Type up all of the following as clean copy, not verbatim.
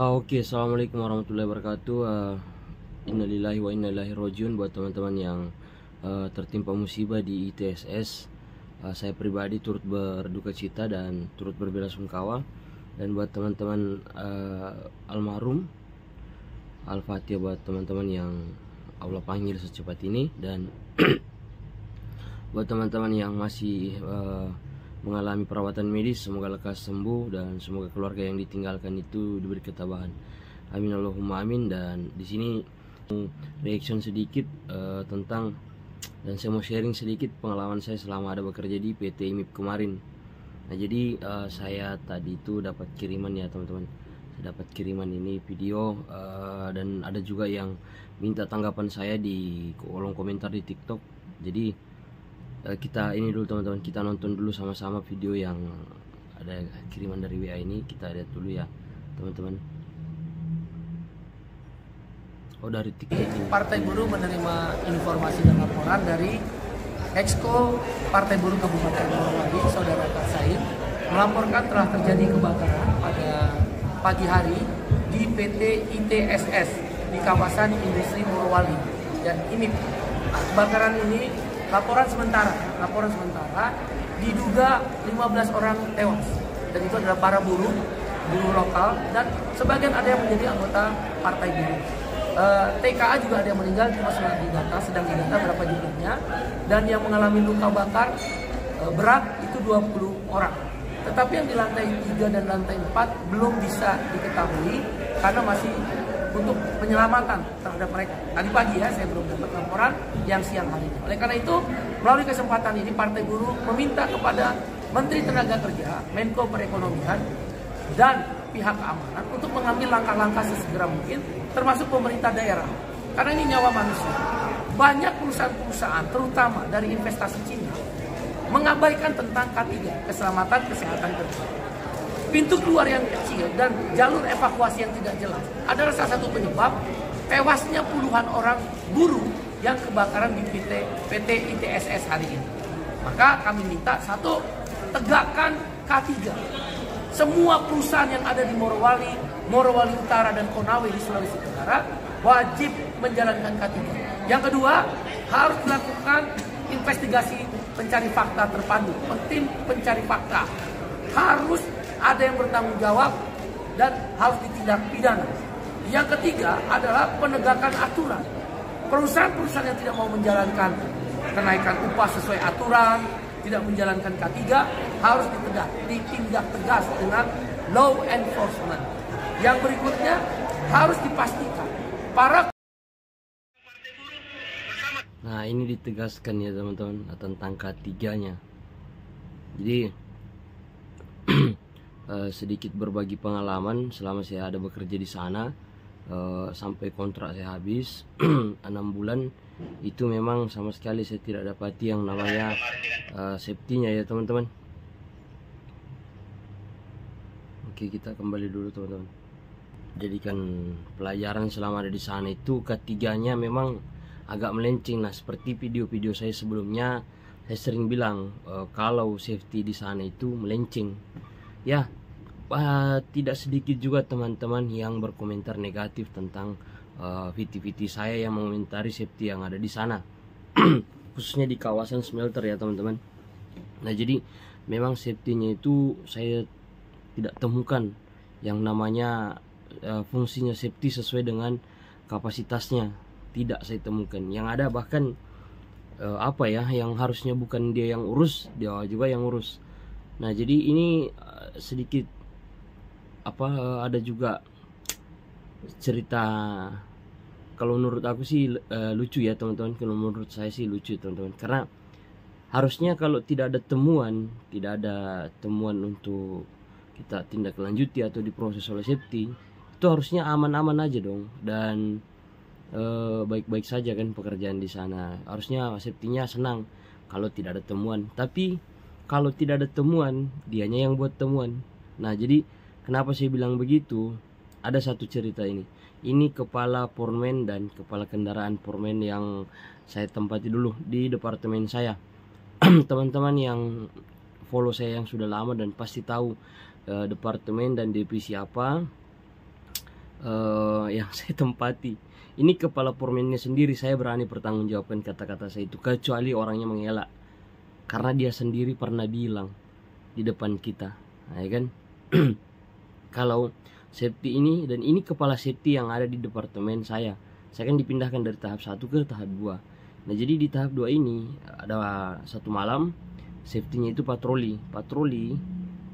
Oke, assalamualaikum warahmatullahi wabarakatuh. Innalillahi wa inna ilaihi rajiun. Buat teman-teman yang tertimpa musibah di ITSS, saya pribadi turut berduka cita dan turut berbelasungkawa. Dan buat teman-teman almarhum, Al-Fatihah buat teman-teman yang Allah panggil secepat ini. Dan buat teman-teman yang masih mengalami perawatan medis, semoga lekas sembuh dan semoga keluarga yang ditinggalkan itu diberi ketabahan. Amin Allahumma amin. Dan di sini reaction sedikit tentang, dan saya mau sharing sedikit pengalaman saya selama ada bekerja di PT IMIP kemarin. Nah, jadi saya tadi itu dapat kiriman ya teman-teman. Saya dapat kiriman ini video dan ada juga yang minta tanggapan saya di kolom komentar di TikTok. Jadi kita ini dulu teman-teman, kita nonton dulu sama-sama video yang ada kiriman dari WA ini. Kita lihat dulu ya teman-teman. Oh, dari TikTok ini. Partai Buruh menerima informasi dan laporan dari Exco Partai Buruh Kabupaten Morowali, Saudara Kasain, melaporkan telah terjadi kebakaran pada pagi hari di PT ITSS di kawasan industri Morowali. Ya, ini kebakaran ini laporan sementara diduga 15 orang tewas, dan itu adalah para buruh lokal, dan sebagian ada yang menjadi anggota Partai Buruh. TKA juga ada yang meninggal, cuma sedang didata berapa jumlahnya, dan yang mengalami luka bakar berat itu 20 orang. Tetapi yang di lantai 3 dan lantai 4 belum bisa diketahui karena masih untuk penyelamatan terhadap mereka. Tadi pagi ya, saya belum dapat laporan yang siang hari ini. Oleh karena itu, melalui kesempatan ini Partai Buruh meminta kepada Menteri Tenaga Kerja, Menko Perekonomian, dan pihak keamanan untuk mengambil langkah-langkah sesegera mungkin, termasuk pemerintah daerah. Karena ini nyawa manusia. Banyak perusahaan-perusahaan, terutama dari investasi Cina, mengabaikan tentang K3, keselamatan kesehatan kerja. Pintu keluar yang kecil dan jalur evakuasi yang tidak jelas adalah salah satu penyebab tewasnya puluhan orang buruh yang kebakaran di PT ITSS hari ini. Maka kami minta, satu, tegakkan K3. Semua perusahaan yang ada di Morowali Utara dan Konawe di Sulawesi Tenggara wajib menjalankan K3. Yang kedua, harus dilakukan investigasi pencari fakta terpadu, tim pencari fakta. Harus ada yang bertanggung jawab dan harus ditindak pidana. Yang ketiga adalah penegakan aturan. Perusahaan-perusahaan yang tidak mau menjalankan kenaikan upah sesuai aturan, tidak menjalankan K3, harus ditindak tegas dengan law enforcement. Yang berikutnya, harus dipastikan para. Nah, ini ditegaskan ya teman-teman tentang K3-nya. Jadi sedikit berbagi pengalaman selama saya ada bekerja di sana, sampai kontrak saya habis 6 bulan. Itu memang sama sekali saya tidak dapati yang namanya safety-nya ya teman-teman. Oke, kita kembali dulu teman-teman. Jadikan pelajaran selama ada di sana itu K3-nya memang agak melenceng. Nah, seperti video-video saya sebelumnya, saya sering bilang kalau safety di sana itu melenceng ya. Tidak sedikit juga teman-teman yang berkomentar negatif tentang video-video saya yang mengomentari safety yang ada di sana khususnya di kawasan smelter ya teman-teman. Nah, jadi memang safety-nya itu saya tidak temukan yang namanya fungsinya safety sesuai dengan kapasitasnya, tidak saya temukan. Yang ada bahkan apa ya, yang harusnya bukan dia yang urus, dia juga yang urus. Nah, jadi ini sedikit ada juga cerita, kalau menurut aku sih lucu ya teman-teman. Kalau menurut saya sih lucu teman-teman, karena harusnya kalau tidak ada temuan untuk kita tindak lanjuti atau diproses oleh safety, itu harusnya aman-aman aja dong, dan baik-baik saja kan pekerjaan di sana. Harusnya safety-nya senang kalau tidak ada temuan. Tapi kalau tidak ada temuan, dianya yang buat temuan. Nah, jadi kenapa saya bilang begitu? Ada satu cerita ini. Ini kepala Pormen dan kepala kendaraan Pormen yang saya tempati dulu di departemen saya. Teman-teman yang follow saya yang sudah lama dan pasti tahu departemen dan divisi apa. yang saya tempati. Ini kepala pormennya sendiri, saya berani pertanggungjawabkan kata-kata saya itu, kecuali orangnya mengelak, karena dia sendiri pernah bilang di depan kita, ya kan? Kalau safety ini, dan ini kepala safety yang ada di departemen saya kan dipindahkan dari tahap 1 ke tahap 2. Nah jadi di tahap 2 ini ada satu malam safety-nya itu patroli.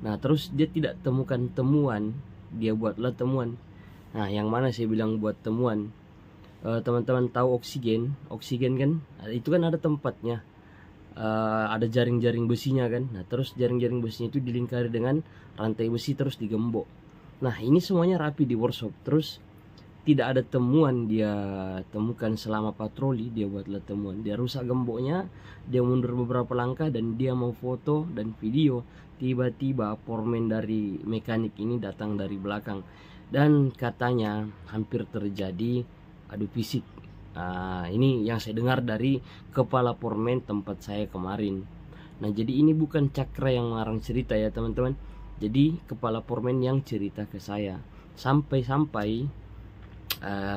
Nah terus dia tidak temukan temuan, dia buatlah temuan. Nah yang mana saya bilang buat temuan, teman-teman tahu oksigen kan, itu kan ada tempatnya, ada jaring-jaring besinya kan. Nah terus jaring-jaring besinya itu dilingkari dengan rantai besi terus digembok. Nah ini semuanya rapi di workshop. Terus tidak ada temuan dia temukan selama patroli, dia buatlah temuan. Dia rusak gemboknya, dia mundur beberapa langkah dan dia mau foto dan video. Tiba-tiba foreman dari mekanik ini datang dari belakang dan katanya hampir terjadi adu fisik. Nah, ini yang saya dengar dari kepala foreman tempat saya kemarin. Nah jadi ini bukan Cakra yang ngarang cerita ya teman-teman. Jadi kepala foreman yang cerita ke saya. Sampai-sampai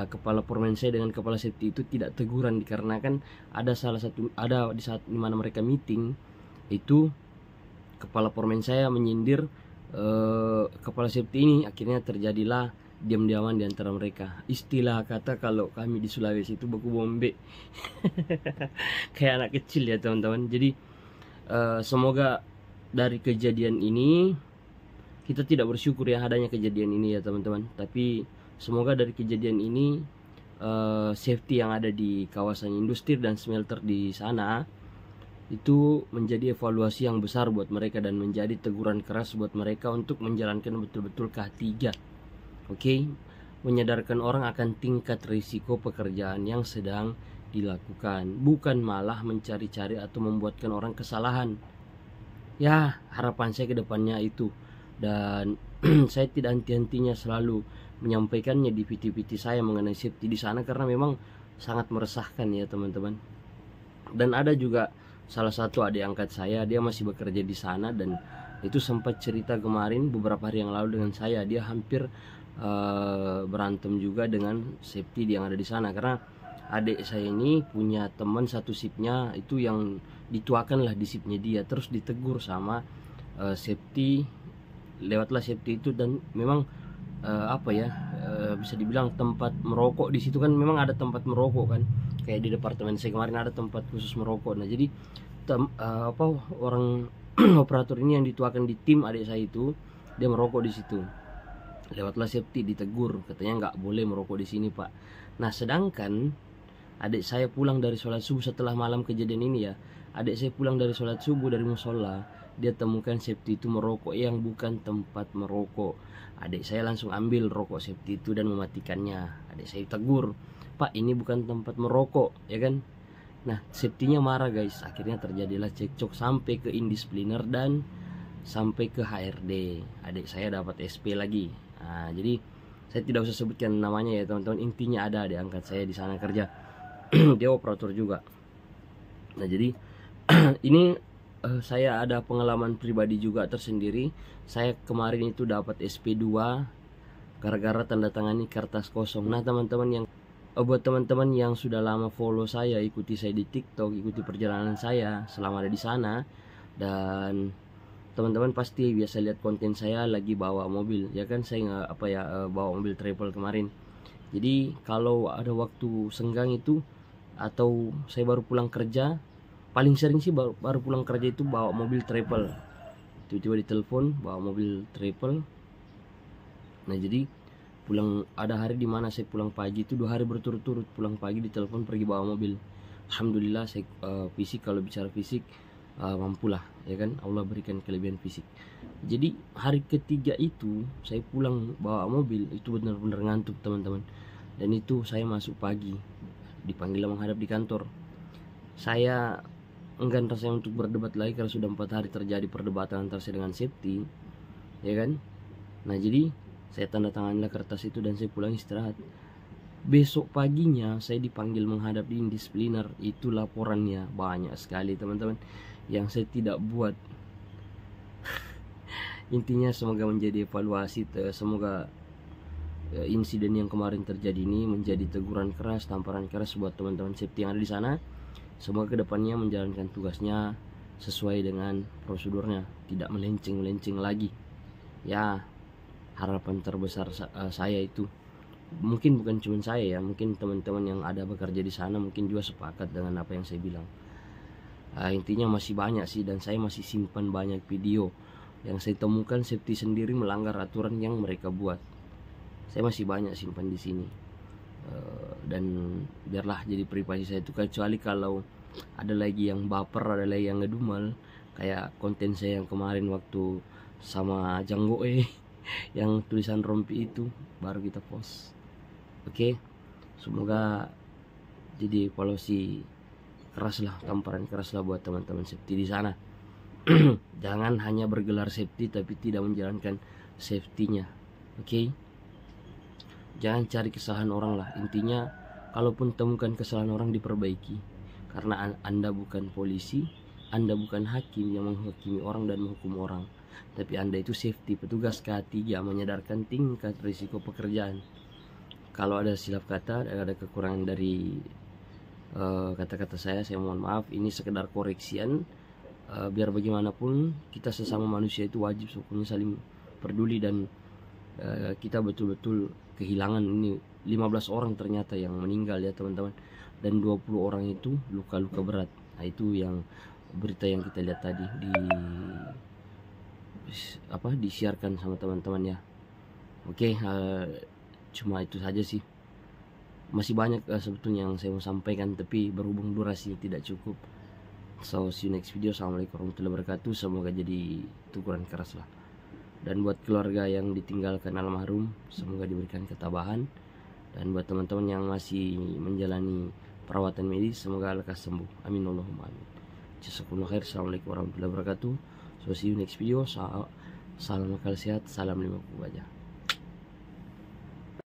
kepala foreman saya dengan kepala safety itu tidak teguran, dikarenakan ada di saat dimana mereka meeting itu kepala foreman saya menyindir kepala safety ini. Akhirnya terjadilah diam-diaman di antara mereka. Istilah kata kalau kami di Sulawesi itu baku bombe. Kayak anak kecil ya teman-teman. Jadi semoga dari kejadian ini, kita tidak bersyukur ya adanya kejadian ini ya teman-teman, tapi semoga dari kejadian ini safety yang ada di kawasan industri dan smelter di sana itu menjadi evaluasi yang besar buat mereka dan menjadi teguran keras buat mereka untuk menjalankan betul-betul K3. Oke, menyadarkan orang akan tingkat risiko pekerjaan yang sedang dilakukan, bukan malah mencari-cari atau membuatkan orang kesalahan. Ya, harapan saya ke depannya itu. Dan saya tidak henti-hentinya selalu menyampaikannya di PT-PT saya mengenai safety di sana, karena memang sangat meresahkan ya teman-teman. Dan ada juga salah satu adik angkat saya, dia masih bekerja di sana dan itu sempat cerita kemarin beberapa hari yang lalu dengan saya, dia hampir berantem juga dengan safety yang ada di sana, karena adik saya ini punya teman satu shiftnya itu yang dituakan lah di shiftnya dia, terus ditegur sama safety, lewatlah safety itu. Dan memang bisa dibilang tempat merokok di situ kan, memang ada tempat merokok kan, kayak di departemen saya kemarin ada tempat khusus merokok. Nah jadi orang operator ini yang dituakan di tim adik saya itu, dia merokok di situ. Lewatlah safety ditegur, katanya nggak boleh merokok di sini pak. Nah sedangkan adik saya pulang dari sholat subuh setelah malam kejadian ini ya, adik saya pulang dari sholat subuh dari musola, dia temukan safety itu merokok yang bukan tempat merokok. Adik saya langsung ambil rokok safety itu dan mematikannya. Adik saya tegur, pak ini bukan tempat merokok ya kan. Nah safety-nya marah guys, akhirnya terjadilah cekcok sampai ke indisipliner dan sampai ke HRD. Adik saya dapat SP lagi. Nah jadi saya tidak usah sebutkan namanya ya teman-teman, intinya ada adik angkat saya di sana kerja. Dia operator juga. Nah jadi ini saya ada pengalaman pribadi juga tersendiri. Saya kemarin itu dapat SP2 gara-gara tanda tangani kertas kosong. Nah teman-teman yang buat teman-teman yang sudah lama follow saya, ikuti saya di TikTok, ikuti perjalanan saya selama ada di sana, dan teman-teman pasti biasa lihat konten saya lagi bawa mobil ya kan. Saya bawa mobil travel kemarin. Jadi kalau ada waktu senggang itu, atau saya baru pulang kerja, paling sering sih baru pulang kerja itu bawa mobil travel. Tiba-tiba ditelepon bawa mobil travel. Nah jadi pulang, ada hari dimana saya pulang pagi itu 2 hari berturut-turut pulang pagi ditelepon pergi bawa mobil. Alhamdulillah saya fisik, kalau bicara fisik mampulah ya kan, Allah berikan kelebihan fisik. Jadi hari ketiga itu saya pulang bawa mobil itu benar-benar ngantuk teman-teman, dan itu saya masuk pagi dipanggil menghadap di kantor. Saya enggan rasanya untuk berdebat lagi karena sudah 4 hari terjadi perdebatan antara saya dengan safety ya kan. Nah jadi saya tanda tanganilah kertas itu dan saya pulang istirahat. Besok paginya saya dipanggil menghadap di indisipliner. Itu laporannya banyak sekali teman-teman yang saya tidak buat. Intinya semoga menjadi evaluasi, semoga insiden yang kemarin terjadi ini menjadi teguran keras, tamparan keras buat teman-teman safety yang ada di sana. Semoga kedepannya menjalankan tugasnya sesuai dengan prosedurnya, tidak melenceng lagi. Ya, harapan terbesar saya itu, mungkin bukan cuma saya ya, mungkin teman-teman yang ada bekerja di sana mungkin juga sepakat dengan apa yang saya bilang. Intinya masih banyak sih, dan saya masih simpan banyak video yang saya temukan safety sendiri melanggar aturan yang mereka buat. Saya masih banyak simpan di sini. Dan biarlah jadi privasi saya itu, kecuali kalau ada lagi yang baper, ada lagi yang ngedumal, kayak konten saya yang kemarin waktu sama Janggo yang tulisan rompi itu, baru kita post. Oke, semoga jadi evaluasi keras lah, tamparan keras lah buat teman-teman safety di sana. Jangan hanya bergelar safety tapi tidak menjalankan safety-nya. Oke? Jangan cari kesalahan orang lah. Intinya, kalaupun temukan kesalahan orang, diperbaiki. Karena Anda bukan polisi, Anda bukan hakim yang menghakimi orang dan menghukum orang, tapi Anda itu safety, petugas K3 menyadarkan tingkat risiko pekerjaan. Kalau ada silap kata, ada kekurangan dari kata-kata saya mohon maaf. Ini sekedar koreksian. Biar bagaimanapun kita sesama manusia itu wajib hukumnya saling peduli, dan kita betul-betul kehilangan ini 15 orang ternyata yang meninggal ya teman-teman, dan 20 orang itu luka-luka berat. Nah, itu yang berita yang kita lihat tadi disiarkan sama teman-teman ya. Oke, cuma itu saja sih. Masih banyak sebetulnya yang saya mau sampaikan, tapi berhubung durasi tidak cukup. So, see you next video. Assalamualaikum warahmatullahi wabarakatuh. Semoga jadi teguran keras lah. Dan buat keluarga yang ditinggalkan almarhum, semoga diberikan ketabahan. Dan buat teman-teman yang masih menjalani perawatan medis, semoga lekas sembuh. Amin Allahumma amin. Jazakumullah khair. Assalamualaikum warahmatullahi wabarakatuh. So, see you next video. Salam akal sehat, salam 50 wajah.